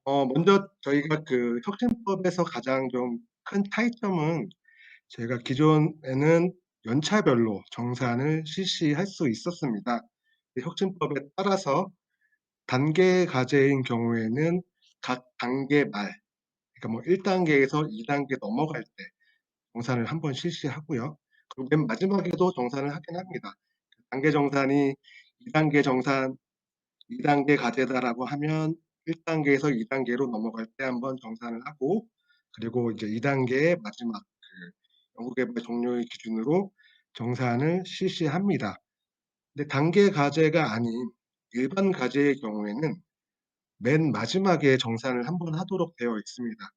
먼저 저희가 그 혁신법에서 가장 좀 큰 차이점은 저희가 기존에는 연차별로 정산을 실시할 수 있었습니다. 혁신법에 따라서 단계 과제인 경우에는 각 단계 말, 그러니까 뭐 1 단계에서 2 단계 넘어갈 때 정산을 한번 실시하고요. 그리고 맨 마지막에도 정산을 하긴 합니다. 단계 정산이 2 단계 정산, 2 단계 과제다라고 하면 1 단계에서 2 단계로 넘어갈 때 한번 정산을 하고, 그리고 이제 2 단계의 마지막 연구개발 종료일 기준으로 정산을 실시합니다. 근데 단계 과제가 아닌 일반 과제의 경우에는 맨 마지막에 정산을 한번 하도록 되어 있습니다.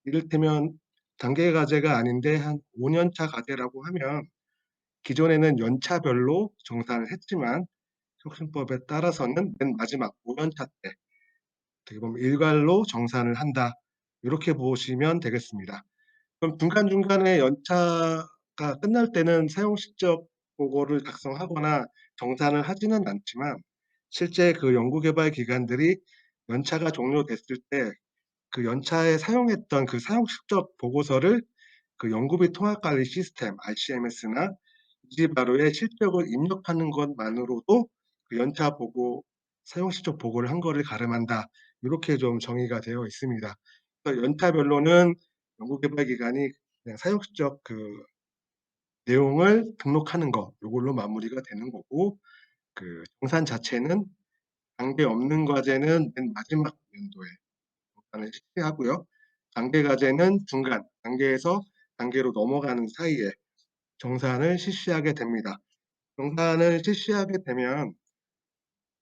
이를테면 단계 과제가 아닌데 한 5 년차 과제라고 하면 기존에는 연차별로 정산을 했지만 혁신법에 따라서는 맨 마지막 5 년차 때 어떻게 보면 일괄로 정산을 한다. 이렇게 보시면 되겠습니다. 그럼 중간중간에 연차가 끝날 때는 사용 실적 보고를 작성하거나 정산을 하지는 않지만, 실제 그 연구 개발 기관들이 연차가 종료됐을 때 그 연차에 사용했던 그 사용 실적 보고서를 그 연구비 통합 관리 시스템 RCMS나 이지바로에 실적을 입력하는 것만으로도 그 연차 보고 사용 실적 보고를 한 거를 가름한다. 이렇게 좀 정의가 되어 있습니다. 그래서 연차별로는 연구 개발 기관이 그냥 사용 실적 그 내용을 등록하는 거, 요걸로 마무리가 되는 거고, 그 정산 자체는 단계 없는 과제는 맨 마지막 연도에 정산을 실시하고요. 단계 과제는 중간 단계에서 단계로 넘어가는 사이에 정산을 실시하게 됩니다. 정산을 실시하게 되면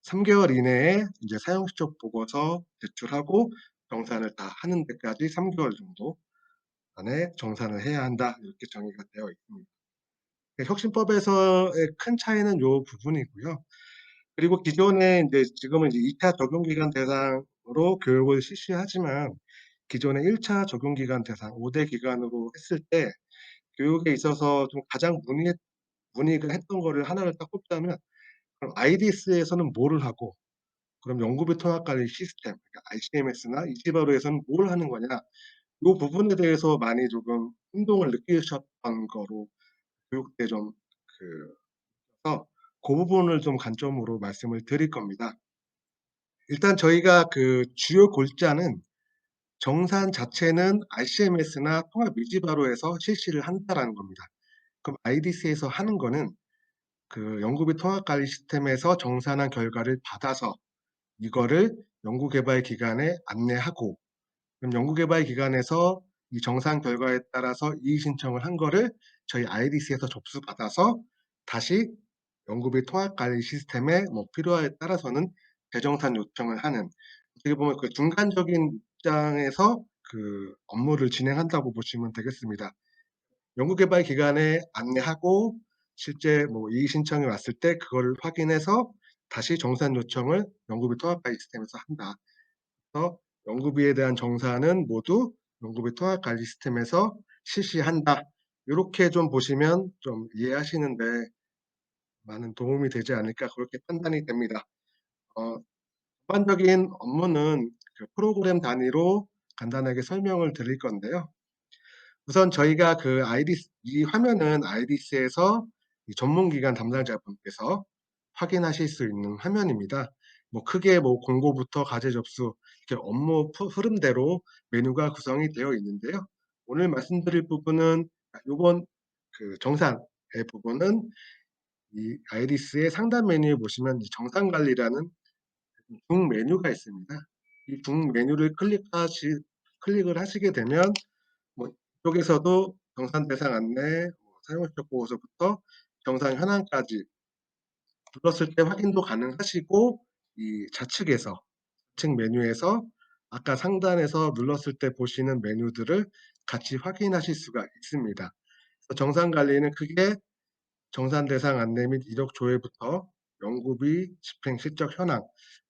3 개월 이내에 이제 사용 실적 보고서 제출하고 정산을 다 하는 데까지 3 개월 정도 안에 정산을 해야 한다. 이렇게 정의가 되어 있습니다. 혁신법에서의 큰 차이는 요 부분이고요. 그리고 기존에 인제 지금은 이제 2차 적용 기간 대상으로 교육을 실시하지만, 기존에 1차 적용 기간 대상 5대 기관으로 했을 때 교육에 있어서 좀 가장 문의가 했던 거를 하나를 딱 꼽자면, 그럼 IDS에서는 뭐를 하고 그럼 연구비 통합 관리 시스템, 그러니까 ICMS나 이지바로에서는 뭘 하는 거냐. 요 부분에 대해서 많이 조금 혼동을 느끼셨던 거로 교육 때 좀 그 서 고 부분을 좀 관점으로 말씀을 드릴 겁니다. 일단 저희가 그 주요 골자는 정산 자체는 RCMS나 통합 이지바로에서 실시를 한다라는 겁니다. 그럼 IDC에서 하는 거는 그 연구비 통합 관리 시스템에서 정산한 결과를 받아서 이거를 연구개발 기관에 안내하고, 그럼 연구개발 기관에서 이 정산 결과에 따라서 이의 신청을 한 거를 저희 IDC에서 접수받아서 다시 연구비 통합 관리 시스템에 뭐 필요에 따라서는 재정산 요청을 하는, 어떻게 보면 그 중간적인 입장에서 그 업무를 진행한다고 보시면 되겠습니다. 연구개발 기관에 안내하고 실제 뭐 이의 신청이 왔을 때 그거를 확인해서 다시 정산 요청을 연구비 통합 관리 시스템에서 한다. 그래서 연구비에 대한 정산은 모두 연구비 통합 관리 시스템에서 실시한다. 요렇게 좀 보시면 좀 이해하시는 데 많은 도움이 되지 않을까, 그렇게 판단이 됩니다. 어 전반적인 업무는 그 프로그램 단위로 간단하게 설명을 드릴 건데요. 우선 저희가 그 IDC, 이 화면은 IDC에서 이 전문기관 담당자분께서 확인하실 수 있는 화면입니다. 뭐 크게 뭐 공고부터 과제 접수 이렇게 업무 흐름대로 메뉴가 구성이 되어 있는데요. 오늘 말씀드릴 부분은 요번 그 정산의 부분은 이 IDC의 상단 메뉴에 보시면 이 정산 관리라는 중 메뉴가 있습니다. 이 중 메뉴를 클릭을 하시게 되면 뭐 이쪽에서도 정산 대상 안내, 뭐 사용 실적 보고서부터 정산 현황까지 눌렀을 때 확인도 가능하시고, 이 좌측 메뉴에서 아까 상단에서 눌렀을 때 보시는 메뉴들을 같이 확인하실 수가 있습니다. 그래서 정산 관리는 크게 정산 대상 안내 및 이력 조회부터 연구비, 집행 실적 현황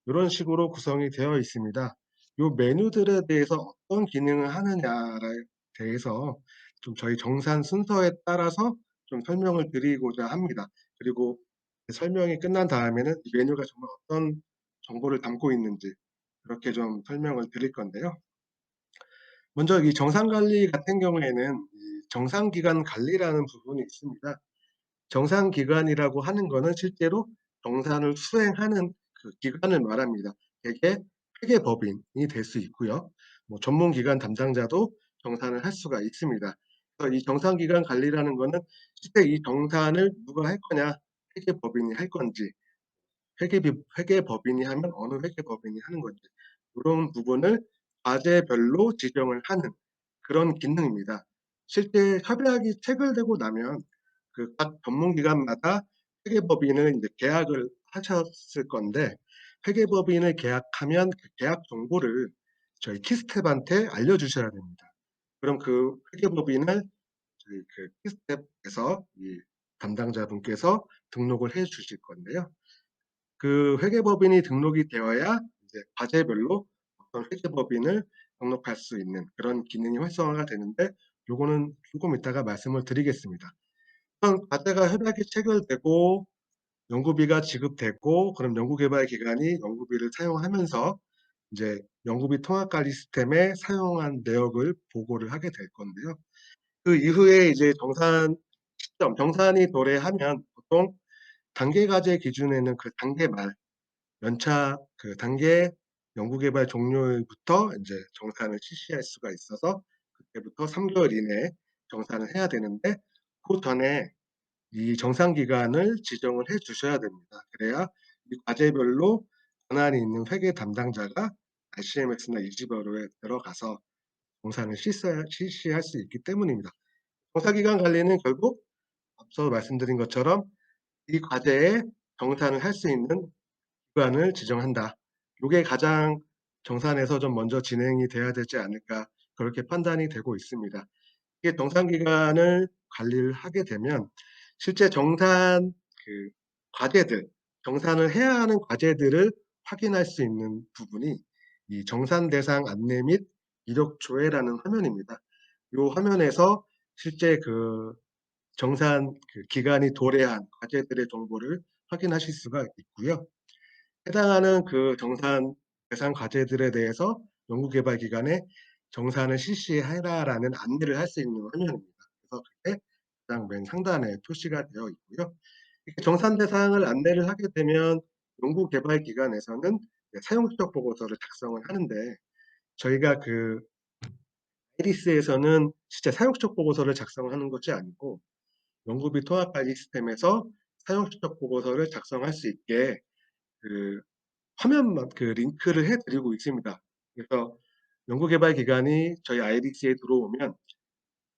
요런 식으로 구성이 되어 있습니다. 요 메뉴들에 대해서 어떤 기능을 하느냐에 대해서 좀 저희 정산 순서에 따라서 좀 설명을 드리고자 합니다. 그리고 설명이 끝난 다음에는 이 메뉴가 정말 어떤 정보를 담고 있는지 그렇게 좀 설명을 드릴 건데요. 먼저 이 정산 관리 같은 경우에는 이 정산 기간 관리라는 부분이 있습니다. 정산 기간이라고 하는 거는 실제로 정산을 수행하는 그 기간을 말합니다. 대개 회계법인이 될 수 있고요. 뭐 전문 기관 담당자도 정산을 할 수가 있습니다. 그래서 이 정산 기간 관리라는 거는 실제 이 정산을 누가 할 거냐, 회계법인이 할 건지, 회계법인이 하면 어느 회계법인이 하는 건지 요런 부분을 과제별로 지정을 하는 그런 기능입니다. 실제 협약이 체결되고 나면 그 각 전문 기관마다 회계법인을 인제 계약을 하셨을 건데, 회계법인을 계약하면 그 계약 정보를 저희 키스텝한테 알려주셔야 됩니다. 그럼 그 회계법인을 저희 그 키스텝에서 이 담당자분께서 등록을 해 주실 건데요. 그 회계법인이 등록이 되어야 이제 과제별로 어떤 회계법인을 등록할 수 있는 그런 기능이 활성화가 되는데, 요거는 조금 이따가 말씀을 드리겠습니다. 우선 과제가 협약이 체결되고 연구비가 지급되고, 그럼 연구개발 기관이 연구비를 사용하면서 이제 연구비 통합관리 시스템에 사용한 내역을 보고를 하게 될 건데요. 그 이후에 이제 정산 시점, 정산이 도래하면 보통 단계 과제 기준에는 그 단계 말 연차 그 단계 연구개발 종료일부터 인제 정산을 실시할 수가 있어서 그때부터 3 개월 이내에 정산을 해야 되는데, 그 전에 이 정산 기간을 지정을 해 주셔야 됩니다. 그래야 이 과제별로 권한이 있는 회계 담당자가 RCMS나 이지바로에 들어가서 정산을 실시할 수 있기 때문입니다. 정산 기간 관리는 결국 앞서 말씀드린 것처럼 이 과제에 정산을 할 수 있는 기관을 지정한다. 요게 가장 정산에서 좀 먼저 진행이 돼야 되지 않을까, 그렇게 판단이 되고 있습니다. 이게 정산 기간을 관리를 하게 되면 실제 정산 그 과제들, 정산을 해야 하는 과제들을 확인할 수 있는 부분이 이 정산 대상 안내 및 이력 조회라는 화면입니다. 요 화면에서 실제 그 정산 그 기간이 도래한 과제들의 정보를 확인하실 수가 있고요. 해당하는 그 정산 대상 과제들에 대해서 연구개발 기관에 "정산을 실시해라."라는 안내를 할 수 있는 화면입니다. 그래서 그게 가장 맨 상단에 표시가 되어 있고요. 이렇게 정산 대상을 안내를 하게 되면 연구개발 기관에서는 이제 사용 추적 보고서를 작성을 하는데, 저희가 그 아이리스에서는 실제 사용 추적 보고서를 작성하는 것이 아니고 연구비 통합 관리 시스템에서 사용 추적 보고서를 작성할 수 있게 그 화면만 그 링크를 해 드리고 있습니다. 그래서 연구개발 기관이 저희 아이리스에 들어오면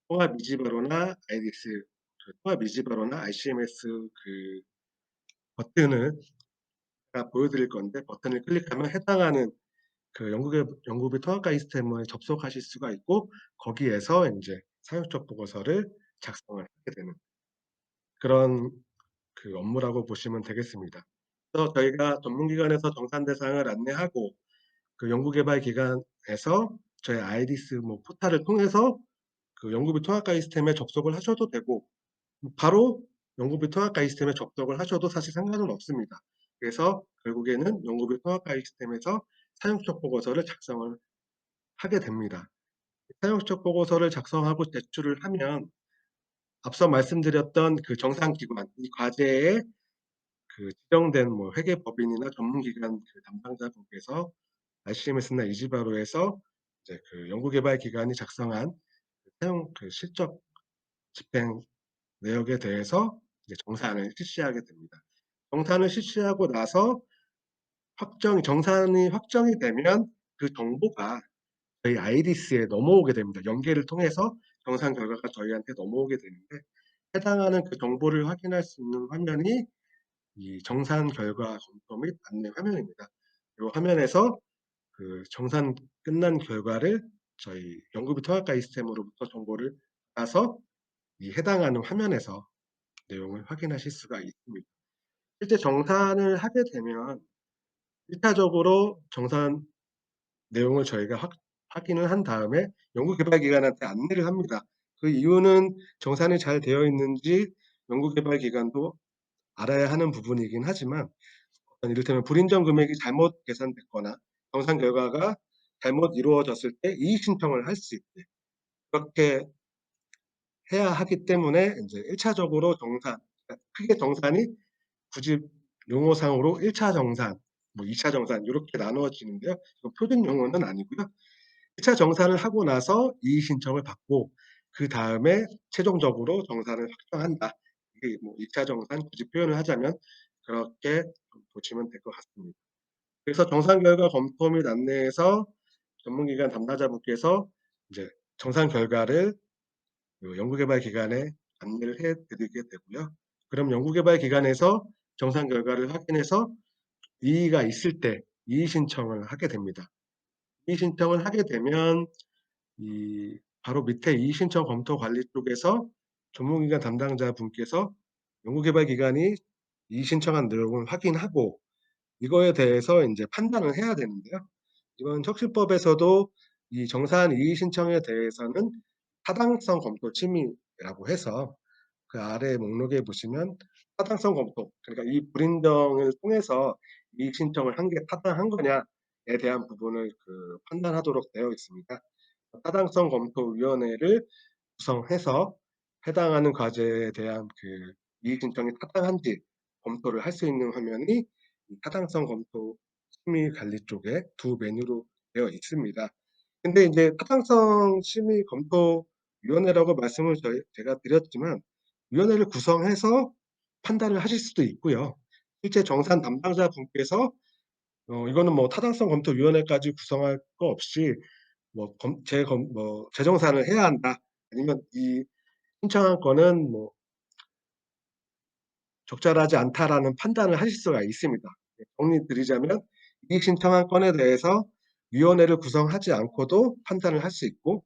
통합 이지바로나 아이리스 그 통합 이지바로나 ICMS 그 버튼을 제가 보여 드릴 건데, 버튼을 클릭하면 해당하는 그 연구비 통합관리 시스템에 접속하실 수가 있고, 거기에서 인제 사용적 보고서를 작성을 하게 되는 그런 그 업무라고 보시면 되겠습니다. 그래서 저희가 전문기관에서 정산 대상을 안내하고 그 연구개발 기관에서 저희 아이리스 뭐 포탈을 통해서 그 연구비 통합관리 시스템에 접속을 하셔도 되고, 바로 연구비 통합관리 시스템에 접속을 하셔도 사실 상관은 없습니다. 그래서 결국에는 연구비 통합관리 시스템에서 사용처 보고서를 작성을 하게 됩니다. 사용처 보고서를 작성하고 제출을 하면 앞서 말씀드렸던 그 정산 기관, 이 과제에 그 지정된 뭐 회계법인이나 전문기관 그 담당자분께서 RCMS나 이지바로에서 이제 그 연구개발 기관이 작성한 그 사용 그 실적 집행 내역에 대해서 이제 정산을 실시하게 됩니다. 정산을 실시하고 나서 정산이 확정이 되면 그 정보가 저희 아이리스에 넘어오게 됩니다. 연계를 통해서 정산 결과가 저희한테 넘어오게 되는데, 해당하는 그 정보를 확인할 수 있는 화면이 이 정산 결과 검토 및 안내 화면입니다. 이 화면에서 그 정산 끝난 결과를 저희 연구비 통합관리 시스템으로부터 정보를 받아서 이 해당하는 화면에서 내용을 확인하실 수가 있습니다. 실제 정산을 하게 되면 1 차적으로 정산 내용을 저희가 확인을 한 다음에 연구개발기관한테 안내를 합니다. 그 이유는 정산이 잘 되어 있는지 연구개발기관도 알아야 하는 부분이긴 하지만, 이를테면 불인정 금액이 잘못 계산됐거나 정산 결과가 잘못 이루어졌을 때 이의 신청을 할 수 있게 그렇게 해야 하기 때문에 인제 1 차적으로 정산, 그러니까 크게 정산이 굳이 용어상으로 1차 정산, 뭐 2차 정산 요렇게 나누어지는데요. 이거 표준 용어는 아니고요. 1차 정산을 하고 나서 이의 신청을 받고 그다음에 최종적으로 정산을 확정한다. 이게 뭐 2차 정산 굳이 표현을 하자면 그렇게 좀 보시면 될 것 같습니다. 그래서 정산 결과 검토 및 안내에서 전문기관 담당자분께서 이제 정산 결과를 그 연구개발 기관에 안내를 해 드리게 되고요. 그럼 연구개발 기관에서 정산 결과를 확인해서 이의가 있을 때 이의 신청을 하게 됩니다. 이의 신청을 하게 되면 이 바로 밑에 이의 신청 검토 관리 쪽에서 전문기관 담당자분께서 연구개발 기관이 이의 신청한 내용을 확인하고 이거에 대해서 인제 판단을 해야 되는데요. 이번 혁신법에서도 이 정산 이의 신청에 대해서는 타당성 검토 심의라고 해서 그 아래 목록에 보시면 타당성 검토, 그러니까 이 불인정을 통해서 이의 신청을 한 게 타당한 거냐에 대한 부분을 그 판단하도록 되어 있습니다. 타당성 검토 위원회를 구성해서 해당하는 과제에 대한 그 이의 신청이 타당한지 검토를 할 수 있는 화면이 이 타당성 검토 심의 관리 쪽에 두 메뉴로 되어 있습니다. 근데 인제 타당성 심의 검토 위원회라고 말씀을 제가 드렸지만 위원회를 구성해서 판단을 하실 수도 있고요. 실제 정산 담당자분께서 이거는 뭐 타당성 검토 위원회까지 구성할 거 없이 뭐 재정산을 해야 한다. 아니면 이 신청한 건은 뭐 적절하지 않다라는 판단을 하실 수가 있습니다. 예, 정리 드리자면 이익 신청한 건에 대해서 위원회를 구성하지 않고도 판단을 할 수 있고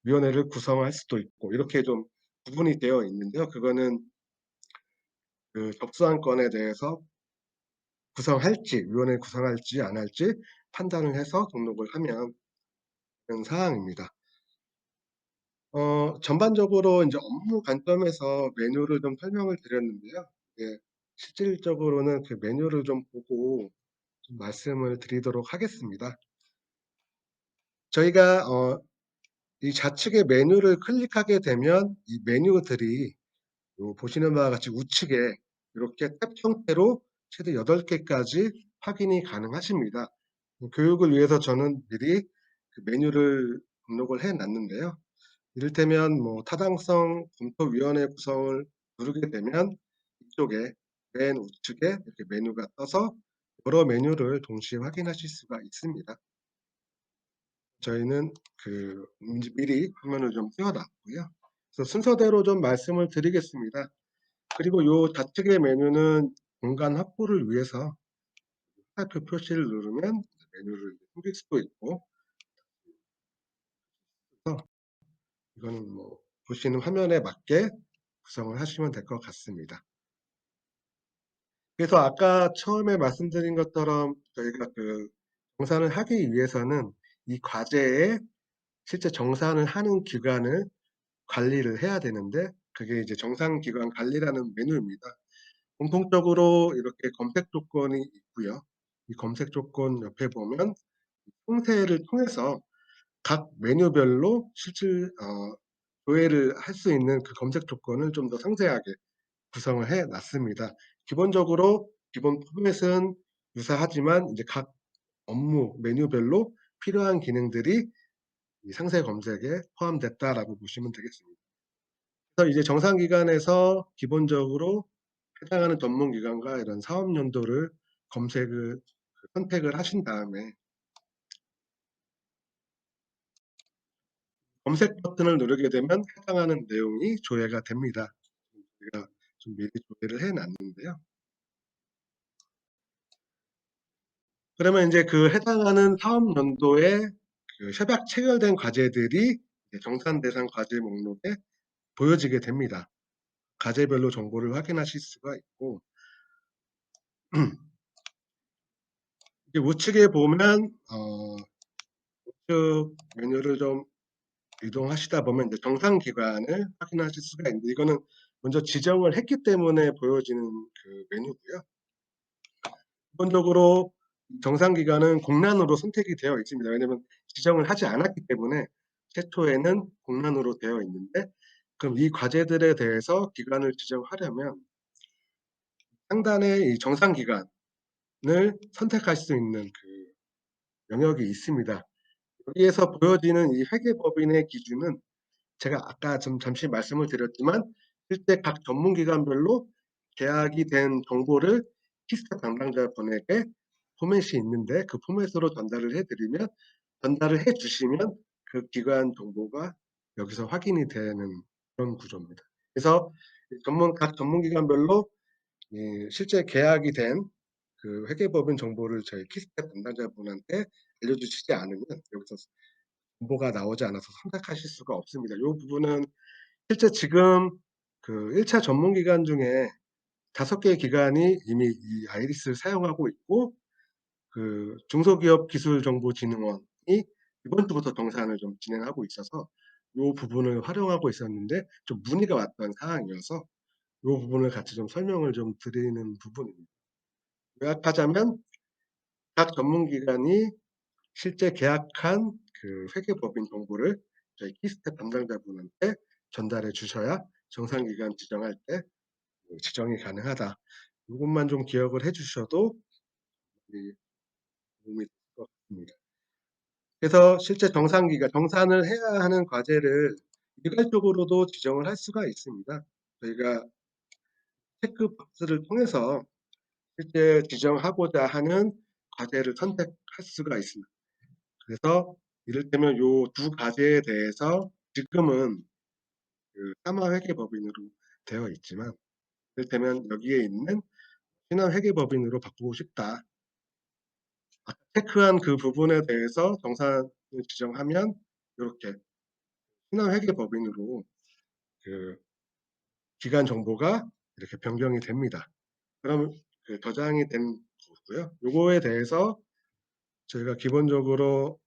위원회를 구성할 수도 있고 이렇게 좀 구분이 되어 있는데요. 그거는 그 접수한 건에 대해서 구성할지 위원회 구성할지 안 할지 판단을 해서 등록을 하면 되는 사항입니다. 전반적으로 인제 업무 관점에서 메뉴를 좀 설명을 드렸는데요. 예. 실질적으로는 그 메뉴를 좀 보고 좀 말씀을 드리도록 하겠습니다. 저희가 이 좌측의 메뉴를 클릭하게 되면 이 메뉴들이 요 보시는 바와 같이 우측에 이렇게 탭 형태로 최대 8 개까지 확인이 가능하십니다. 교육을 위해서 저는 미리 그 메뉴를 등록을 해 놨는데요. 이를테면 뭐 타당성 검토위원회 구성을 누르게 되면 이쪽에 맨 우측에 이렇게 메뉴가 떠서 여러 메뉴를 동시에 확인하실 수가 있습니다. 저희는 그 미리 화면을 좀 띄워 놨고요. 그래서 순서대로 좀 말씀을 드리겠습니다. 그리고 요 좌측의 메뉴는 공간 확보를 위해서 화살표 표시를 누르면 메뉴를 숨길 수도 있고 그래서 이거는 뭐 보시는 화면에 맞게 구성을 하시면 될 것 같습니다. 그래서 아까 처음에 말씀드린 것처럼 저희가 그 정산을 하기 위해서는 이 과제에 실제 정산을 하는 기관을 관리를 해야 되는데 그게 이제 정산기관 관리라는 메뉴입니다. 공통적으로 이렇게 검색 조건이 있고요. 이 검색 조건 옆에 보면 통세를 통해서 각 메뉴별로 조회를 할 수 있는 그 검색 조건을 좀 더 상세하게 구성을 해 놨습니다. 기본적으로 기본 포맷은 유사하지만 이제 각 업무 메뉴별로 필요한 기능들이 이 상세 검색에 포함됐다라고 보시면 되겠습니다. 그래서 이제 정산 기관에서 기본적으로 해당하는 전문 기관과 이런 사업 연도를 검색을 선택을 하신 다음에 검색 버튼을 누르게 되면 해당하는 내용이 조회가 됩니다. 제가 좀 미리 조회를 해 놨는데요. 그러면 인제 그 해당하는 사업 연도에 그 협약 체결된 과제들이 이제 정산 대상 과제 목록에 보여지게 됩니다. 과제별로 정보를 확인하실 수가 있고 이제 우측에 보면 우측 메뉴를 좀 이동하시다 보면 이제 정산 기관을 확인하실 수가 있는데 이거는 먼저 지정을 했기 때문에 보여지는 그 메뉴고요. 기본적으로 정상 기관은 공란으로 선택이 되어 있습니다. 왜냐하면 지정을 하지 않았기 때문에 최초에는 공란으로 되어 있는데, 그럼 이 과제들에 대해서 기관을 지정하려면 상단에 이 정상 기관을 선택할 수 있는 그 영역이 있습니다. 여기에서 보여지는 이 회계법인의 기준은 제가 아까 좀 잠시 말씀을 드렸지만, 실제 각 전문기관별로 계약이 된 정보를 키스타 담당자분에게 포맷이 있는데, 그 포맷으로 전달을 해 주시면 그 기관 정보가 여기서 확인이 되는 그런 구조입니다. 그래서 각 전문기관별로 실제 계약이 된 그 회계법인 정보를 저희 키스타 담당자분한테 알려주시지 않으면 여기서 정보가 나오지 않아서 선택하실 수가 없습니다. 이 부분은 실제 지금 그 1차 전문기관 중에 5개 기관이 이미 이 아이리스를 사용하고 있고, 그 중소기업기술정보진흥원이 이번 주부터 정산을 좀 진행하고 있어서 이 부분을 활용하고 있었는데 좀 문의가 왔던 상황이어서 이 부분을 같이 좀 설명을 좀 드리는 부분입니다. 요약하자면 각 전문기관이 실제 계약한 그 회계법인 정보를 저희 키스텝 담당자분한테 전달해 주셔야 정상기관 지정할 때 지정이 가능하다. 이것만 좀 기억을 해주셔도 도움이 될 것 같습니다. 그래서 실제 정산을 해야 하는 과제를 일괄적으로도 지정을 할 수가 있습니다. 저희가 체크박스를 통해서 실제 지정하고자 하는 과제를 선택할 수가 있습니다. 그래서 이를테면 요 두 과제에 대해서 지금은 그 사마회계법인으로 되어 있지만, 이를테면 여기에 있는 신한회계법인으로 바꾸고 싶다. 아까 체크한 그 부분에 대해서 정산을 지정하면 이렇게 신한회계법인으로 그 기간 정보가 이렇게 변경이 됩니다. 그럼 그 저장이 된 거고요. 요거에 대해서 저희가 기본적으로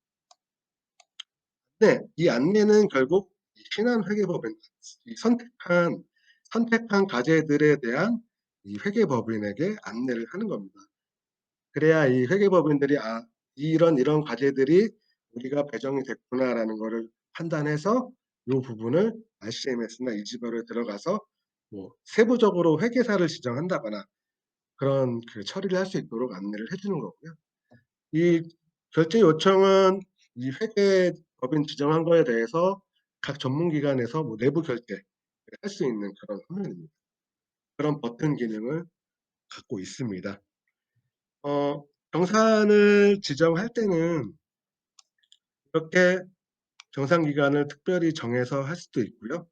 이 안내는 결국 이 신한회계법인, 이 선택한 과제들에 대한 이 회계법인에게 안내를 하는 겁니다. 그래야 이 회계법인들이 이런 과제들이 우리가 배정이 됐구나라는 거를 판단해서 이 부분을 RCMS나 이지바로에 들어가서 뭐 세부적으로 회계사를 지정한다거나 그런 그 처리를 할 수 있도록 안내를 해주는 거고요. 이 결제 요청은 이 회계법인 지정한 거에 대해서 각 전문기관에서 뭐 내부 결제할 수 있는 그런 화면입니다. 그런 버튼 기능을 갖고 있습니다. 정산을 지정할 때는 이렇게 정산기간을 특별히 정해서 할 수도 있고요.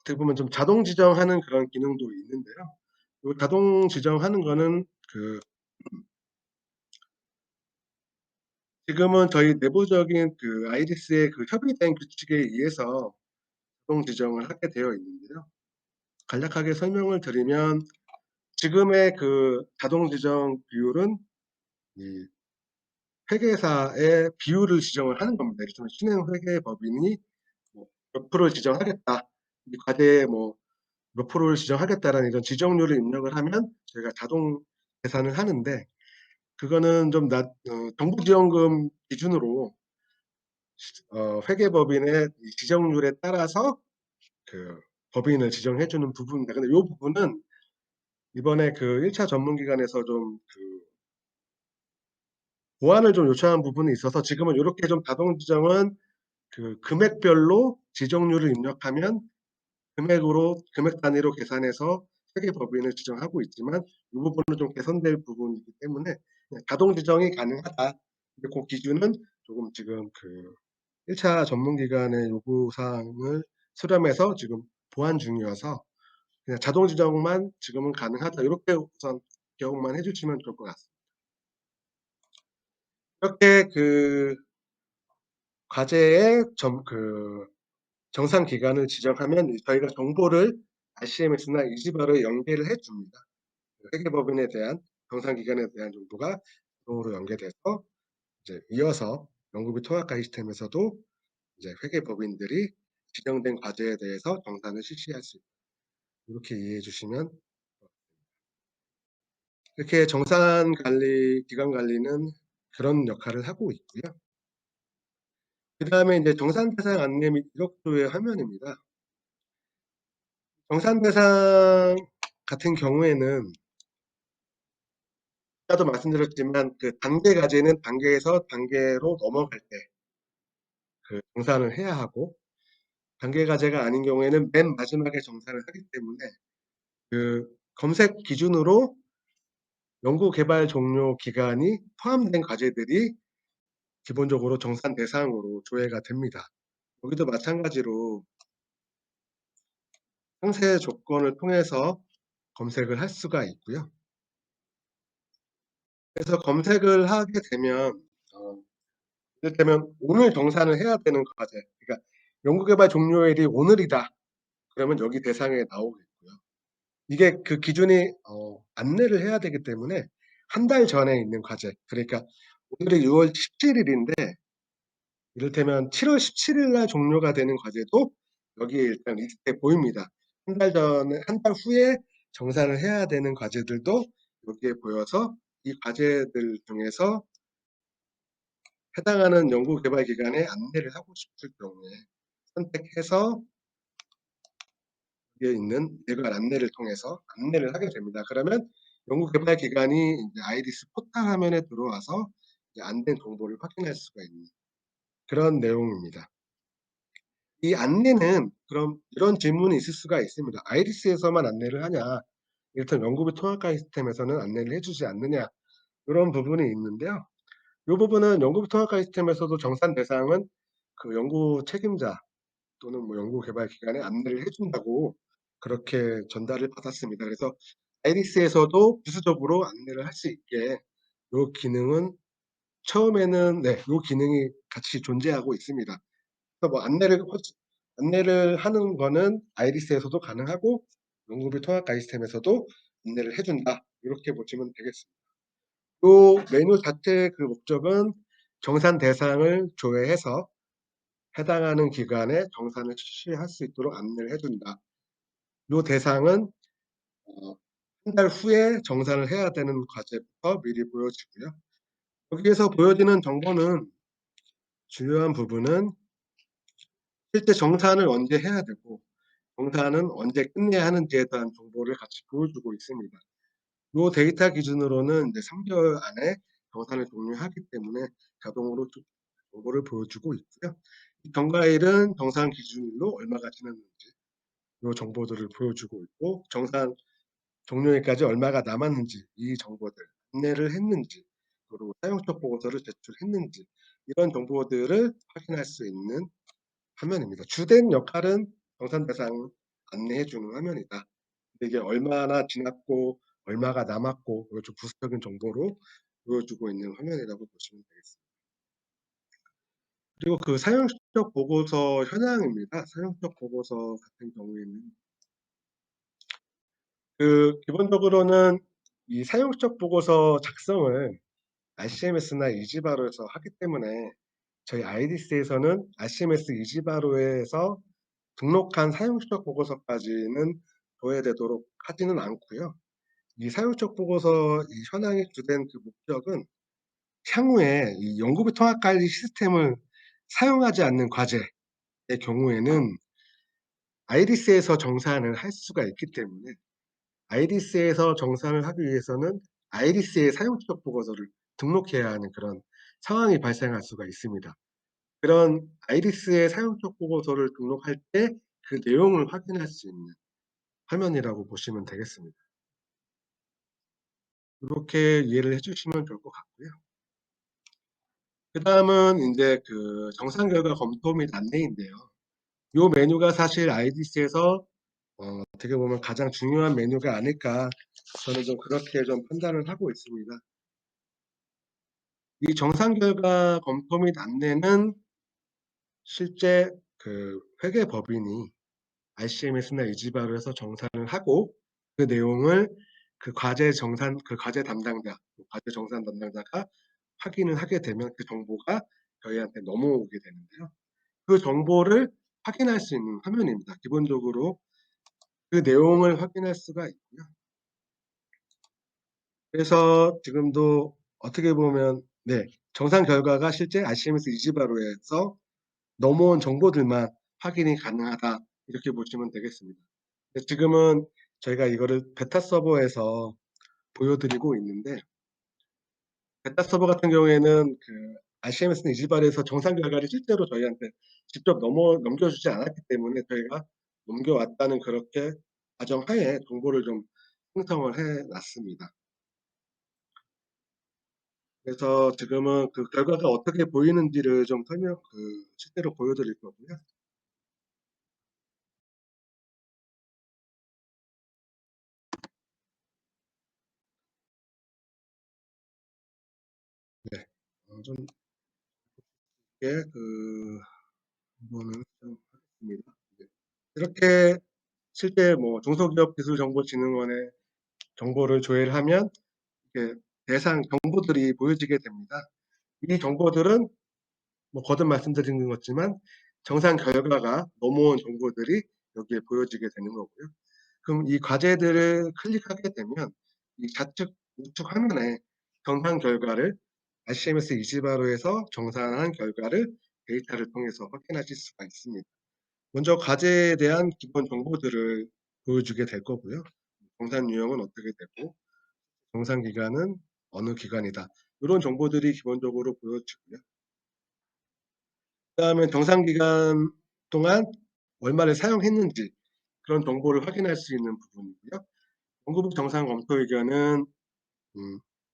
어떻게 보면 좀 자동 지정하는 그런 기능도 있는데요. 이 자동 지정하는 거는 그 지금은 저희 내부적인 그 아이리스의 그 협의된 규칙에 의해서 자동 지정을 하게 되어 있는데요. 간략하게 설명을 드리면 지금의 그 자동 지정 비율은 이 회계사의 비율을 지정을 하는 겁니다. 예를 들면 신행회계법인이 몇 프로를 지정하겠다. 이 과제에 몇 프로를 지정하겠다라는 이런 지정률을 입력을 하면 저희가 자동 계산을 하는데, 그거는 좀 정부지원금 기준으로 회계법인의 이 지정률에 따라서 그 법인을 지정해 주는 부분입니다. 근데 이 부분은 이번에 그 1차 전문기관에서 좀 그 보완을 좀 요청한 부분이 있어서 지금은 요렇게 좀 자동 지정은 그 금액별로 지정률을 입력하면 금액 단위로 계산해서 회계법인을 지정하고 있지만, 이 부분은 좀 개선될 부분이기 때문에 그냥 자동 지정이 가능하다. 근데 그 기준은 조금 지금 그 1차 전문기관의 요구 사항을 수렴해서 지금 보완 중이어서 그냥 자동 지정만 지금은 가능하다. 이렇게 우선 기억만 해주시면 좋을 것 같습니다. 이렇게 그 과제의 정산 기간을 지정하면 저희가 정보를 RCMS나 이지바로에 연계를 해줍니다. 회계법인에 대한 정산 기간에 대한 정보가 자동으로 연계돼서 이제 이어서 연구비 통합가입 시스템에서도 이제 회계법인들이 지정된 과제에 대해서 정산을 실시할 수 있다. 이렇게 이해해 주시면 이렇게 정산 관리, 기간 관리는 그런 역할을 하고 있고요. 그다음에 인제 정산 대상 안내 및 이력서의 화면입니다. 정산 대상 같은 경우에는 아까도 말씀드렸지만 그 단계 과제는 단계에서 단계로 넘어갈 때 그 정산을 해야 하고, 단계 과제가 아닌 경우에는 맨 마지막에 정산을 하기 때문에 그 검색 기준으로 연구 개발 종료 기간이 포함된 과제들이 기본적으로 정산 대상으로 조회가 됩니다. 여기도 마찬가지로 상세 조건을 통해서 검색을 할 수가 있고요. 그래서 검색을 하게 되면 이를테면 오늘 정산을 해야 되는 과제, 그러니까 연구 개발 종료일이 오늘이다 그러면 여기 대상에 나오겠고요. 이게 그 기준이 안내를 해야 되기 때문에 한 달 전에 있는 과제, 그러니까 오늘이 6월 17 일인데 이를테면 7월 17일 날 종료가 되는 과제도 여기에 일단 리스트에 보입니다. 한 달 전에, 한 달 후에 정산을 해야 되는 과제들도 여기에 보여서 이 과제들 중에서 해당하는 연구 개발 기관에 안내를 하고 싶을 경우에 선택해서 여기에 있는 일괄 안내를 통해서 안내를 하게 됩니다. 그러면 연구 개발 기관이 이제 아이리스 포털 화면에 들어와서 이제 안내 정보를 확인할 수가 있는 그런 내용입니다. 이 안내는 그럼 이런 질문이 있을 수가 있습니다. 아이리스에서만 안내를 하냐? 이를테면 연구비 통합과 시스템에서는 안내를 해주지 않느냐? 이런 부분이 있는데요. 이 부분은 연구비 통합과 시스템에서도 정산 대상은 그 연구 책임자 또는 뭐 연구 개발 기관에 안내를 해준다고 그렇게 전달을 받았습니다. 그래서 아이리스에서도 부수적으로 안내를 할 수 있게 이 기능은 처음에는 이 기능이 같이 존재하고 있습니다. 그래서 뭐 안내를 하는 거는 아이리스에서도 가능하고 연구비 통합 시스템에서도 안내를 해준다. 이렇게 보시면 되겠습니다. 이 메뉴 자체의 그 목적은 정산 대상을 조회해서 해당하는 기관에 정산을 실시할 수 있도록 안내를 해준다. 이 대상은 한 달 후에 정산을 해야 되는 과제부터 미리 보여지고요. 여기에서 보여지는 정보는 중요한 부분은 실제 정산을 언제 해야 되고 정산은 언제 끝내야 하는지에 대한 정보를 같이 보여주고 있습니다. 이 데이터 기준으로는 이제 3개월 안에 정산을 종료하기 때문에 자동으로 정보를 보여주고 있고요. 이 경과일은 정산 기준일로 얼마가 지났는지 이 정보들을 보여주고 있고, 정산 종료일까지 얼마가 남았는지 이 정보들, 안내를 했는지, 그리고 사용적 보고서를 제출했는지 이런 정보들을 확인할 수 있는 화면입니다. 주된 역할은 정산 대상 안내해 주는 화면이다. 근데 이게 얼마나 지났고 얼마가 남았고 이걸 좀 부수적인 정보로 보여주고 있는 화면이라고 보시면 되겠습니다. 그리고 그 사용적 보고서 현황입니다. 사용적 보고서 같은 경우에는 그 기본적으로는 이 사용적 보고서 작성을 RCMS나 이지바로에서 하기 때문에 저희 아이리스에서는 RCMS 이지바로에서 등록한 사용적 보고서까지는 도외되도록 하지는 않고요. 이 사용적 보고서 이 현황의 주된 그 목적은 향후에 이 연구비 통합 관리 시스템을 사용하지 않는 과제의 경우에는 아이리스에서 정산을 할 수가 있기 때문에 아이리스에서 정산을 하기 위해서는 아이리스의 사용적 보고서를 등록해야 하는 그런 상황이 발생할 수가 있습니다. 그런 아이리스의 사용적 보고서를 등록할 때 그 내용을 확인할 수 있는 화면이라고 보시면 되겠습니다. 이렇게 이해를 해주시면 좋을 것 같고요. 그다음은 인제 그 정산 결과 검토 및 안내인데요. 요 메뉴가 사실 아이디스에서 어떻게 보면 가장 중요한 메뉴가 아닐까, 저는 좀 그렇게 좀 판단을 하고 있습니다. 이 정산 결과 검토 및 안내는 실제 그 회계법인이 RCMS나 이지바로에서 정산을 하고 그 내용을 그 과제 담당자, 과제 정산 담당자가 확인을 하게 되면 그 정보가 저희한테 넘어오게 되는데요. 그 정보를 확인할 수 있는 화면입니다. 기본적으로 그 내용을 확인할 수가 있고요. 그래서 지금도 어떻게 보면 네, 정상 결과가 실제 RCMS 이지바로에서 넘어온 정보들만 확인이 가능하다 이렇게 보시면 되겠습니다. 근데 지금은 저희가 이거를 베타 서버에서 보여드리고 있는데, 베타 서버 같은 경우에는 RCMS는 이지바르에서 정상 결과를 실제로 저희한테 직접 넘겨주지 않았기 때문에 저희가 넘겨왔다는 그렇게 가정하에 정보를 좀 생성을 해 놨습니다. 그래서 지금은 그 결과가 어떻게 보이는지를 좀 실제로 보여드릴 거고요. 네. 좀 이게 이거는 좀 하겠습니다. 네. 이렇게 실제 뭐 중소기업기술정보진흥원에 정보를 조회를 하면 이렇게 대상 정보들이 보여지게 됩니다. 이 정보들은 뭐 거듭 말씀드리는 것지만 정상 결과가 넘어온 정보들이 여기에 보여지게 되는 거고요. 그럼 이 과제들을 클릭하게 되면 이 좌측 우측 화면에 정상 결과를 RCMS 이지바로에서 정산한 결과를 데이터를 통해서 확인하실 수가 있습니다. 먼저 과제에 대한 기본 정보들을 보여주게 될 거고요. 정산 유형은 어떻게 되고 정산 기간은 어느 기간이다. 이런 정보들이 기본적으로 보여지고요. 그다음에 정산 기간 동안 얼마를 사용했는지 그런 정보를 확인할 수 있는 부분이고요. 연구부 정상 검토 의견은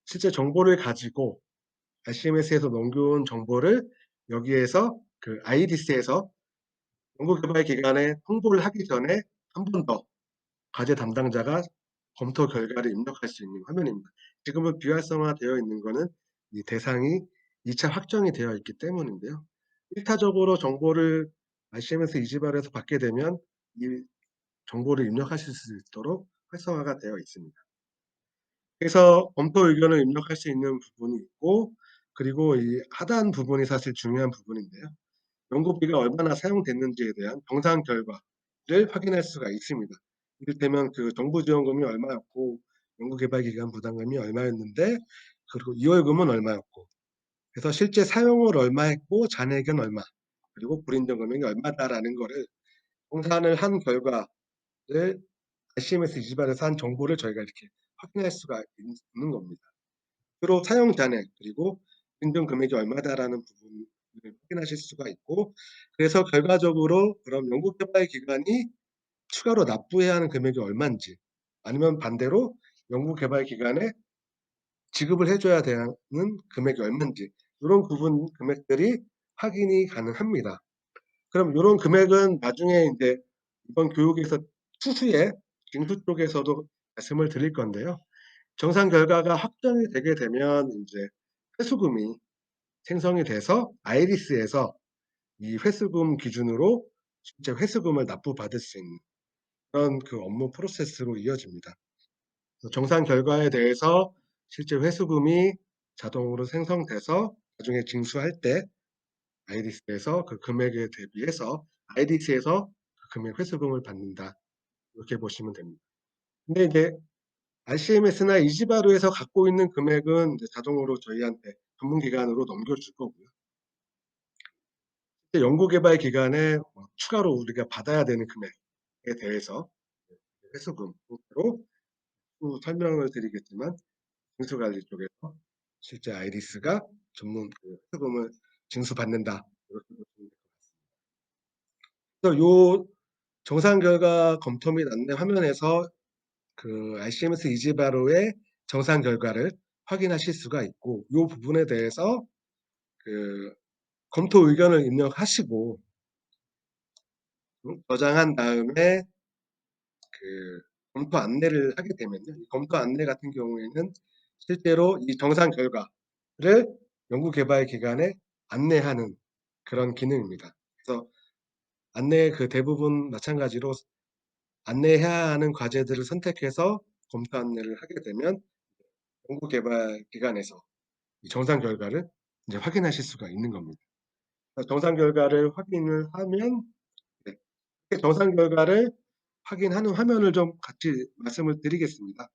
실제 정보를 가지고 RCMS에서 넘겨온 정보를 여기에서 IDS에서 연구개발 기관에 홍보를 하기 전에 한 번 더 과제 담당자가 검토 결과를 입력할 수 있는 화면입니다. 지금은 비활성화되어 있는 것은 이 대상이 2차 확정이 되어 있기 때문인데요. 1차적으로 정보를 RCMS 이지바르에서 받게 되면 이 정보를 입력하실 수 있도록 활성화가 되어 있습니다. 그래서 검토 의견을 입력할 수 있는 부분이 있고, 그리고 이 하단 부분이 사실 중요한 부분인데요. 연구비가 얼마나 사용됐는지에 대한 정상 결과를 확인할 수가 있습니다. 이를테면 정부지원금이 얼마였고 연구개발기관 부담금이 얼마였는데, 그리고 이월금은 얼마였고, 그래서 실제 사용을 얼마 했고 잔액은 얼마, 그리고 불인정 금액이 얼마다라는 거를 정산을 한 결과를 RCMS 이지바르에서 한 정보를 저희가 이렇게 확인할 수가 있는 겁니다. 주로 사용 잔액 그리고 인정 금액이 얼마다라는 부분을 확인하실 수가 있고, 그래서 결과적으로 그럼 연구개발 기관이 추가로 납부해야 하는 금액이 얼마인지, 아니면 반대로 연구개발 기관에 지급을 해줘야 되는 금액이 얼마인지, 이런 부분 금액들이 확인이 가능합니다. 그럼 이런 금액은 나중에 이제 이번 교육에서 추후에 징수 쪽에서도 말씀을 드릴 건데요. 정상 결과가 확정이 되게 되면 이제 회수금이 생성이 돼서 아이리스에서 이 회수금 기준으로 실제 회수금을 납부받을 수 있는 그런 업무 프로세스로 이어집니다. 정상 결과에 대해서 실제 회수금이 자동으로 생성돼서 나중에 징수할 때 아이리스에서 그 금액에 대비해서 아이리스에서 그 금액 회수금을 받는다. 이렇게 보시면 됩니다. 근데 이제 RCMS나 이지바르에서 갖고 있는 금액은 이제 자동으로 저희한테 전문기관으로 넘겨줄 거고요. 연구개발 기간에 추가로 우리가 받아야 되는 금액에 대해서 회수금으로 설명을 드리겠지만, 징수관리 쪽에서 실제 아이리스가 전문 회수금을 징수받는다. 이렇게 보시면 될 것 같습니다. 요 정상 결과 검토 및 안내 화면에서 RCMS 이지바로의 정상 결과를 확인하실 수가 있고, 이 부분에 대해서 검토 의견을 입력하시고 저장한 다음에 검토 안내를 하게 되면요. 이 검토 안내 같은 경우에는 실제로 이 정상 결과를 연구개발 기관에 안내하는 그런 기능입니다. 그래서 안내 대부분 마찬가지로 안내해야 하는 과제들을 선택해서 검토 안내를 하게 되면 연구개발 기관에서 이 정상 결과를 이제 확인하실 수가 있는 겁니다. 정상 결과를 확인을 하면 네, 정상 결과를 확인하는 화면을 좀 같이 말씀을 드리겠습니다.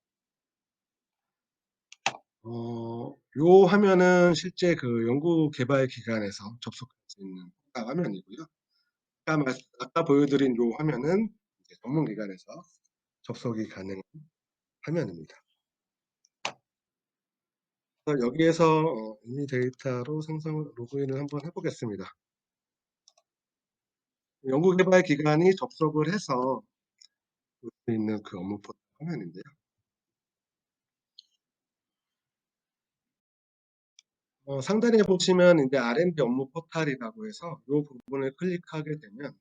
요 화면은 실제 그 연구 개발 기관에서 접속할 수 있는 화면이고요. 아까 보여드린 요 화면은 이제 전문 기관에서 접속이 가능한 화면입니다. 그래서 여기에서 이미 데이터로 생성 로그인을 한번 해보겠습니다. 연구 개발 기관이 접속을 해서 볼 수 있는 그 업무 포털 화면인데요. 상단에 보시면 이제 R&D 업무 포털이라고 해서 이 부분을 클릭하게 되면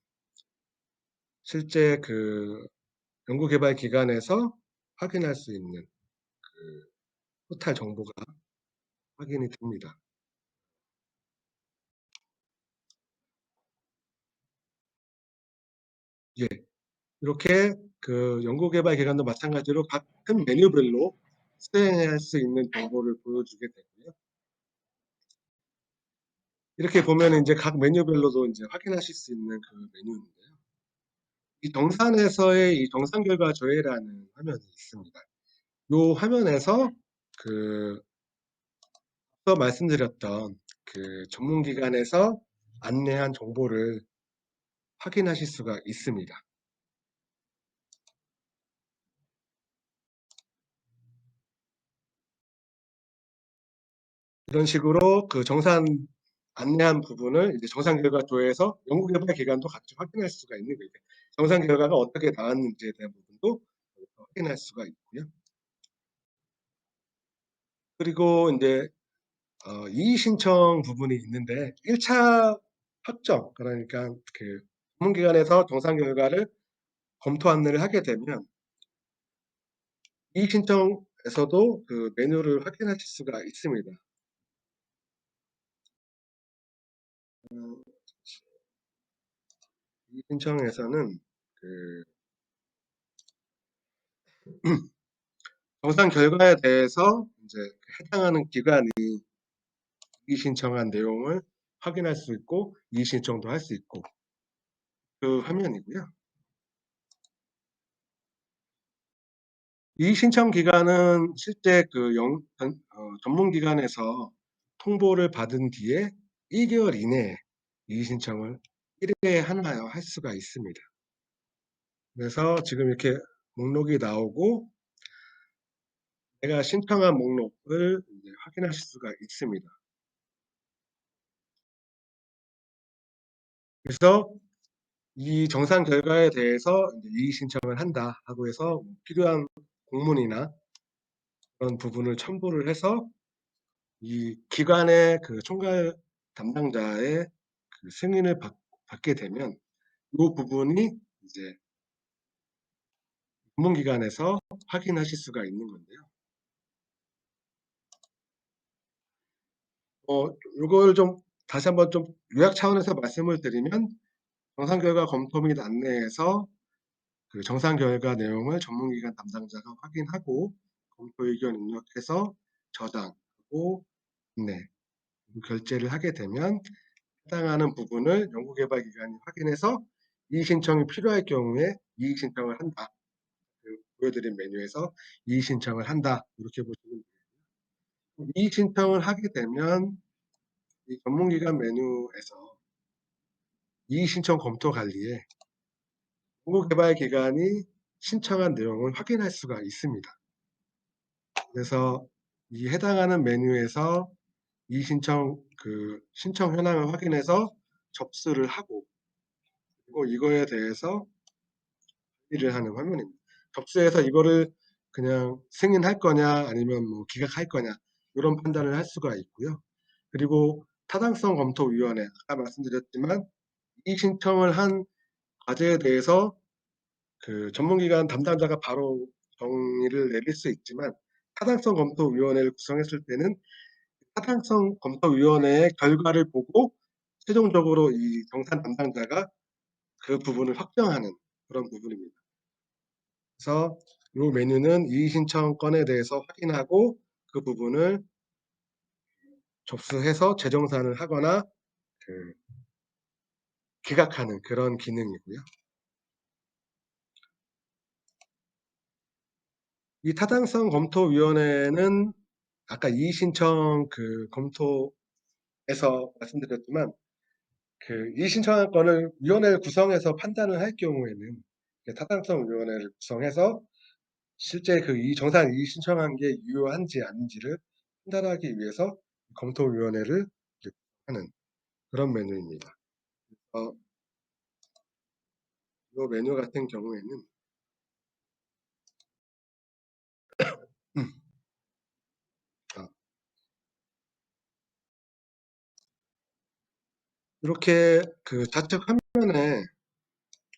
실제 그 연구개발 기관에서 확인할 수 있는 그 포털 정보가 확인이 됩니다. 예, 이렇게 그 연구개발 기관도 마찬가지로 같은 메뉴별로 수행할 수 있는 정보를 보여주게 되고요. 이렇게 보면 이제 각 메뉴별로도 이제 확인하실 수 있는 그 메뉴인데요. 이 정산에서의 이 정산 결과 조회라는 화면이 있습니다. 이 화면에서 그 앞서 말씀드렸던 그 전문기관에서 안내한 정보를 확인하실 수가 있습니다. 이런 식으로 그 정산 안내한 부분을 이제 정산 결과 조회에서 연구개발 기관도 같이 확인할 수가 있는 거예요. 정산 결과가 어떻게 나왔는지에 대한 부분도 확인할 수가 있고요. 그리고 이제 이의 신청 부분이 있는데 1차 확정, 그러니까 그 전문기관에서 정산 결과를 검토 안내를 하게 되면 이의 신청에서도 그 메뉴를 확인하실 수가 있습니다. 이의 신청에서는 그 정산 결과에 대해서 이제 해당하는 기관이 이의 신청한 내용을 확인할 수 있고 이의 신청도 할 수 있고 그 화면이고요. 이의 신청 기간은 실제 그 전문 기관에서 통보를 받은 뒤에 1개월 이내에 이의 신청을 1회에 하나요 할 수가 있습니다. 그래서 지금 이렇게 목록이 나오고 내가 신청한 목록을 이제 확인하실 수가 있습니다. 그래서 이 정산 결과에 대해서 이제 이의 신청을 한다 하고 해서 필요한 공문이나 그런 부분을 첨부를 해서 이 기관의 그 총괄 담당자의 그 승인을 받게 되면 이 부분이 이제 전문기관에서 확인하실 수가 있는 건데요. 이걸 좀 다시 한번 좀 요약 차원에서 말씀을 드리면 정산 결과 검토 및 안내에서 그 정산 결과 내용을 전문기관 담당자가 확인하고 검토 의견 입력해서 저장하고 네, 결제를 하게 되면 해당하는 부분을 연구개발기관이 확인해서 이의 신청이 필요할 경우에 이의 신청을 한다. 그 보여드린 메뉴에서 이의 신청을 한다. 이렇게 보시면 돼요. 이의 신청을 하게 되면 이 전문기관 메뉴에서 이의 신청 검토 관리에 연구개발기관이 신청한 내용을 확인할 수가 있습니다. 그래서 이 해당하는 메뉴에서 이 신청 현황을 확인해서 접수를 하고 그리고 이거에 대해서 일을 하는 화면입니다. 접수해서 이거를 그냥 승인할 거냐 아니면 뭐 기각할 거냐 이런 판단을 할 수가 있고요. 그리고 타당성 검토위원회 아까 말씀드렸지만 이 신청을 한 과제에 대해서 그 전문기관 담당자가 바로 정의를 내릴 수 있지만 타당성 검토위원회를 구성했을 때는 타당성 검토위원회의 결과를 보고 최종적으로 이 정산 담당자가 그 부분을 확정하는 그런 부분입니다. 그래서 이 메뉴는 이의 신청건에 대해서 확인하고 그 부분을 접수해서 재정산을 하거나 그 기각하는 그런 기능이고요. 이 타당성 검토위원회는 아까 이의 신청 그 검토에서 말씀드렸지만 그 이의 신청한 건을 위원회를 구성해서 판단을 할 경우에는 타당성 위원회를 구성해서 실제 그 정산 이의 신청한 게 유효한지 아닌지를 판단하기 위해서 검토위원회를 이제 하는 그런 메뉴입니다. 이 메뉴 같은 경우에는 음, 아, 이렇게 그 좌측 화면에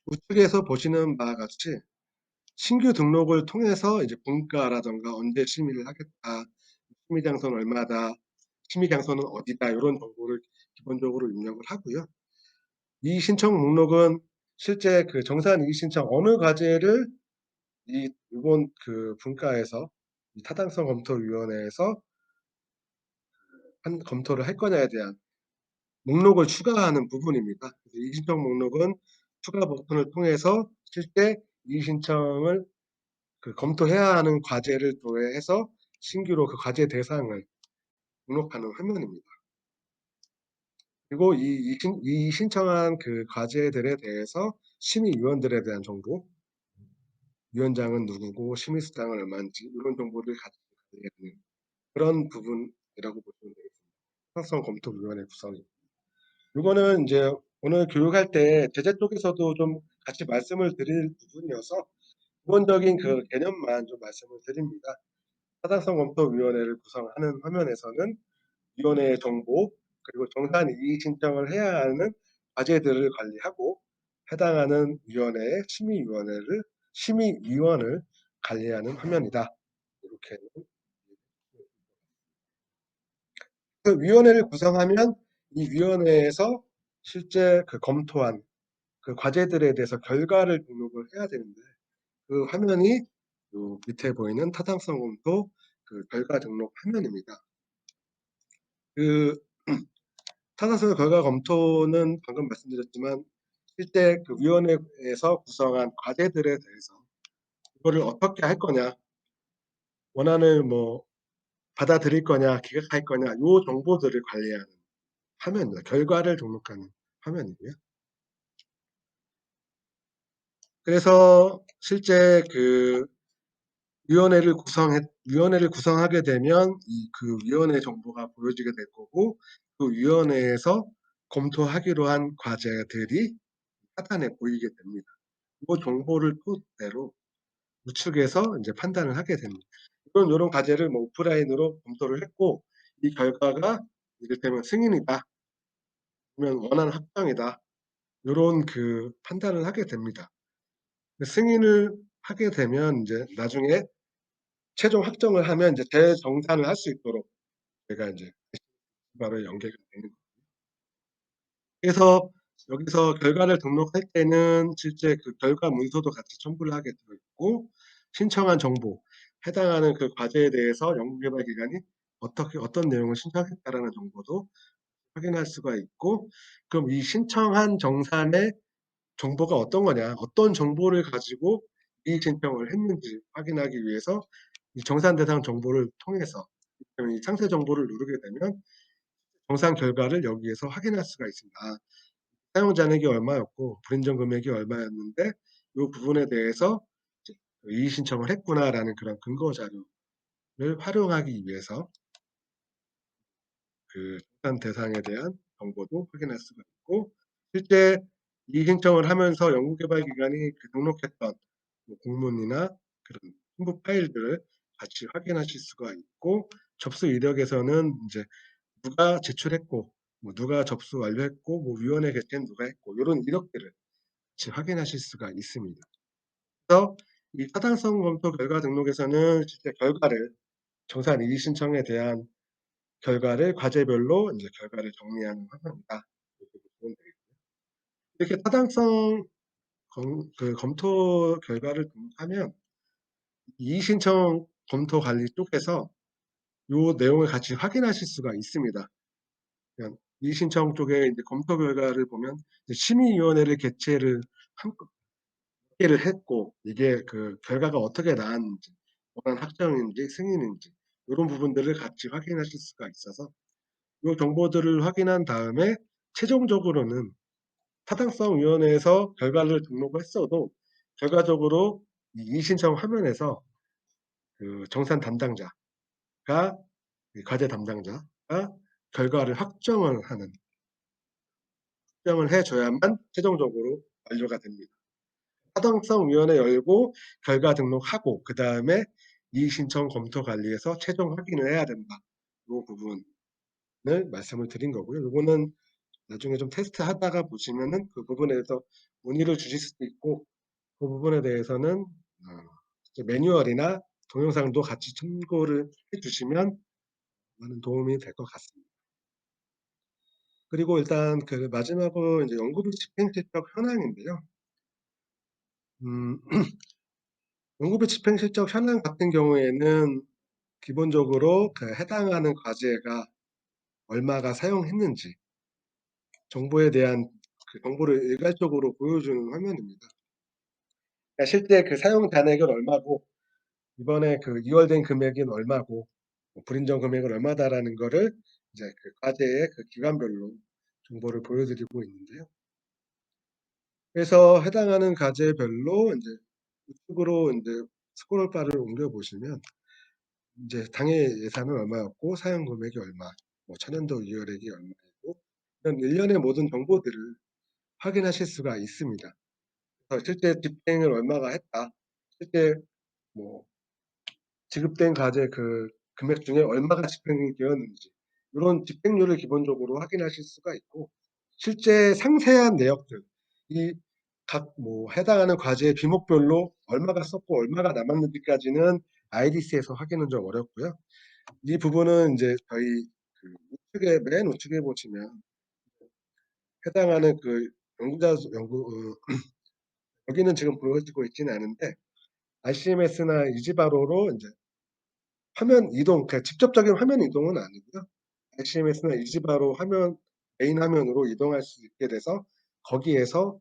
우측에서 보시는 바와 같이 신규 등록을 통해서 이제 분가라든가 언제 심의를 하겠다, 심의 장소는 얼마다, 심의 장소는 어디다 이런 정보를 기본적으로 입력을 하고요. 이 신청 목록은 실제 그 정산 이의 신청 어느 과제를 이번 그 분과에서 이 타당성 검토위원회에서 검토를 할 거냐에 대한 목록을 추가하는 부분입니다. 이 신청 목록은 추가 버튼을 통해서 실제 이 신청을 그 검토해야 하는 과제를 도해해서 신규로 그 과제 대상을 등록하는 화면입니다. 그리고 이 신청한 그 과제들에 대해서 심의위원들에 대한 정보, 위원장은 누구고 심의수당은 얼마인지 이런 정보를 가지고 있는 그런 부분이라고 보시면 되겠습니다. 타당성 검토위원회 구성이. 이거는 이제 오늘 교육할 때 제재 쪽에서도 좀 같이 말씀을 드릴 부분이어서 기본적인 그 개념만 좀 말씀을 드립니다. 타당성 검토위원회를 구성하는 화면에서는 위원회의 정보 그리고 정산 이의 신청을 해야 하는 과제들을 관리하고 해당하는 위원회의 심의위원을 관리하는 화면이다. 이렇게 그 위원회를 구성하면 이 위원회에서 실제 그 검토한 그 과제들에 대해서 결과를 등록을 해야 되는데 그 화면이 요 밑에 보이는 타당성 검토 그 결과 등록 화면입니다. 그 타당성 결과 검토는 방금 말씀드렸지만 실제 그 위원회에서 구성한 과제들에 대해서 이거를 어떻게 할 거냐, 원안을 뭐 받아들일 거냐, 기각할 거냐, 요 정보들을 관리하는 화면입니다. 결과를 등록하는 화면이고요. 그래서 실제 그 위원회를 구성하게 되면 그 위원회 정보가 보여지게 될 거고 그 위원회에서 검토하기로 한 과제들이 하단에 보이게 됩니다. 그 정보를 토대로 우측에서 이제 판단을 하게 됩니다. 이런 과제를 뭐 오프라인으로 검토를 했고 이 결과가 이를테면 승인이다, 아니면 원안 확정이다, 이런 그 판단을 하게 됩니다. 승인을 하게 되면 이제 나중에 최종 확정을 하면 이제 재정산을 할 수 있도록 제가 이제 바로 연계가 되는 거예요. 그래서 여기서 결과를 등록할 때는 실제 그 결과 문서도 같이 첨부를 하게 되어 있고 신청한 정보, 해당하는 그 과제에 대해서 연구개발기관이 어떤 내용을 신청했다라는 정보도 확인할 수가 있고 그럼 이 신청한 정산의 정보가 어떤 거냐, 어떤 정보를 가지고 이 신청을 했는지 확인하기 위해서 이 정산 대상 정보를 통해서 이 상세 정보를 누르게 되면 정산 결과를 여기에서 확인할 수가 있습니다. 사용 잔액이 얼마였고 불인정 금액이 얼마였는데 이 부분에 대해서 이의 신청을 했구나라는 그런 근거 자료를 활용하기 위해서 그 정산 대상에 대한 정보도 확인할 수가 있고 실제 이의 신청을 하면서 연구개발기관이 그 등록했던 뭐 공문이나 그런 홍보 파일들을 같이 확인하실 수가 있고 접수 이력에서는 이제 누가 제출했고 뭐 누가 접수 완료했고 뭐 위원회 개최는 누가 했고 이런 이력들을 같이 확인하실 수가 있습니다. 그래서 이 타당성 검토 결과 등록에서는 실제 결과를 정산 이의 신청에 대한 결과를 과제별로 이제 결과를 정리하는 화면이다. 이렇게 보시면 되겠고요. 이렇게 타당성 그 검토 결과를 등록하면 이의 신청 검토 관리 쪽에서 요 내용을 같이 확인하실 수가 있습니다. 이의 신청 쪽에 이제 검토 결과를 보면 심의위원회를 개최를 개를 했고 이게 그 결과가 어떻게 나왔는지 원안 확정인지 승인인지 요런 부분들을 같이 확인하실 수가 있어서 요 정보들을 확인한 다음에 최종적으로는 타당성위원회에서 결과를 등록을 했어도 결과적으로 이 이의신청 화면에서 그 정산 담당자가 이 과제 담당자가 결과를 확정을 해 줘야만 최종적으로 완료가 됩니다. 타당성위원회 열고 결과 등록하고 그다음에 이의신청 검토 관리해서 최종 확인을 해야 된다. 요 부분을 말씀을 드린 거고요. 요거는 나중에 좀 테스트하다가 보시면은 그 부분에 대해서 문의를 주실 수도 있고 그 부분에 대해서는 이제 매뉴얼이나 동영상도 같이 참고를 해 주시면 많은 도움이 될 것 같습니다. 그리고 일단 그 마지막으로 인제 연구비 집행실적 현황인데요. 음 연구비 집행실적 현황 같은 경우에는 기본적으로 그 해당하는 과제가 얼마가 사용했는지 정보에 대한 그 정보를 일괄적으로 보여주는 화면입니다. 그러니까 실제 그 사용 잔액은 얼마고 이번에 그 이월된 금액은 얼마고 뭐 불인정 금액은 얼마다라는 거를 이제 그 과제의 그 기간별로 정보를 보여드리고 있는데요. 그래서 해당하는 과제별로 인제 우측으로 인제 스크롤 바를 옮겨 보시면 인제 당해 예산은 얼마였고 사용 금액이 얼마, 뭐 천연도 이월액이 얼마이고 이런 일련의 모든 정보들을 확인하실 수가 있습니다. 그래서 실제 집행을 얼마가 했다. 실제 뭐 지급된 과제 그 금액 중에 얼마가 집행이 되었는지 요런 집행률을 기본적으로 확인하실 수가 있고 실제 상세한 내역들 이 각 뭐 해당하는 과제의 비목별로 얼마가 썼고 얼마가 남았는지까지는 IDC에서 확인은 좀 어렵고요. 이 부분은 인제 저희 그 우측에 맨 우측에 보시면 해당하는 그 연구자 수 연구 여기는 지금 보여지고 있지는 않은데 RCMS나 이지바로로 인제 화면 이동 그러니까 직접적인 화면 이동은 아니고요. SMS나 이지바로 화면 메인 화면으로 이동할 수 있게 돼서 거기에서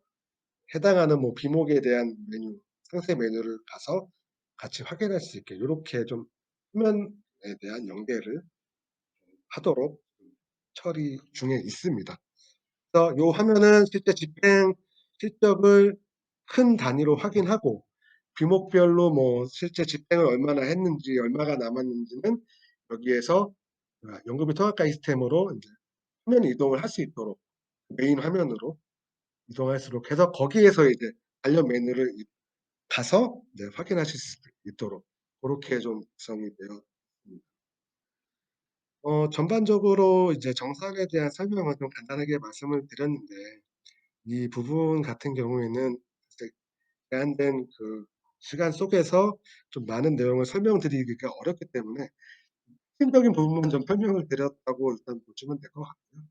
해당하는 뭐 비목에 대한 메뉴, 상세 메뉴를 가서 같이 확인할 수 있게 요렇게 좀 화면에 대한 연계를 하도록 처리 중에 있습니다. 그래서 요 화면은 실제 집행 실적을 큰 단위로 확인하고 규목별로 뭐 실제 집행을 얼마나 했는지 얼마가 남았는지는 여기에서 연구비 통합가 시스템으로 인제 화면 이동을 할 수 있도록 메인 화면으로 이동할 수 있도록 해서 거기에서 이제 관련 메뉴를 가서 이제 확인하실 수 있도록 고렇게 좀 구성이 되어 있습니다. 전반적으로 이제 정산에 대한 설명을 좀 간단하게 말씀을 드렸는데 이 부분 같은 경우에는 이제 제한된 그 시간 속에서 좀 많은 내용을 설명드리기가 어렵기 때문에 핵심적인 부분만 좀 설명을 드렸다고 일단 보시면 될 것 같고요.